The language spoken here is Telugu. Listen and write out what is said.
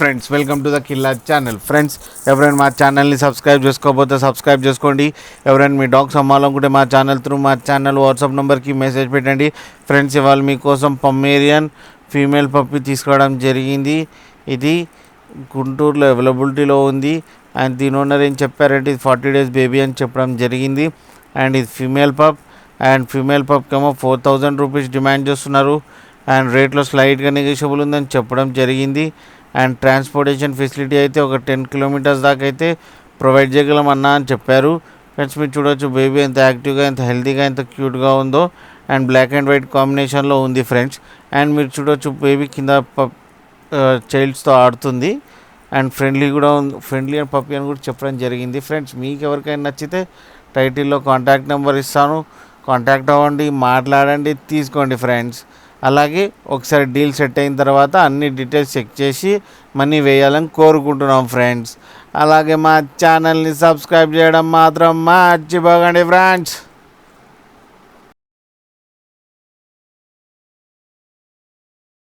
Friends welcome to the Killa channel. Friends ఎవరైనా మా ఛానల్ని సబ్స్క్రైబ్ చేసుకోకపోతే సబ్స్క్రైబ్ చేసుకోండి. ఎవరైనా మీ డాగ్స్ అమ్మాలనుకుంటే మా ఛానల్ వాట్సాప్ నెంబర్కి మెసేజ్ పెట్టండి. ఫ్రెండ్స్ ఇవాళ మీకోసం పమ్మేరియన్ ఫీమేల్ పప్పి తీసుకురావడం జరిగింది. ఇది గుంటూరులో అవైలబిలిటీలో ఉంది. అండ్ దీని ఓనర్ ఏం చెప్పారంటే ఇది 40 days బేబీ అని చెప్పడం జరిగింది. అండ్ ఇది ఫీమేల్ పప్కేమో 4000 రూపీస్ డిమాండ్ చేస్తున్నారు. అండ్ రేట్లో స్లైట్గా నెగోషియబుల్ ఉందని చెప్పడం జరిగింది. అండ్ ట్రాన్స్పోర్టేషన్ ఫెసిలిటీ అయితే ఒక 10 kilometers దాకా అయితే ప్రొవైడ్ చేయగలం అన్నా అని చెప్పారు. ఫ్రెండ్స్ మీరు చూడవచ్చు బేబీ ఎంత యాక్టివ్గా, ఎంత హెల్తీగా, ఎంత క్యూట్గా ఉందో. అండ్ బ్లాక్ అండ్ వైట్ కాంబినేషన్లో ఉంది ఫ్రెండ్స్. అండ్ మీరు చూడవచ్చు బేబీ కింద చైల్డ్స్తో ఆడుతుంది. అండ్ ఫ్రెండ్లీ అండ్ పప్పీ అని కూడా చెప్పడం జరిగింది. ఫ్రెండ్స్ మీకు ఎవరికైనా నచ్చితే టైటిల్లో కాంటాక్ట్ నెంబర్ ఇస్తాను, కాంటాక్ట్ అవ్వండి, మాట్లాడండి, తీసుకోండి ఫ్రెండ్స్. అలాగే ఒకసారి డీల్ సెట్ అయిన తర్వాత అన్ని డీటెయిల్స్ చెక్ చేసి మనీ వేయాలని కోరుకుంటున్నాం ఫ్రెండ్స్. అలాగే మా ఛానల్ని సబ్స్క్రైబ్ చేయడం మాత్రం మర్చిపోకండి ఫ్రెండ్స్.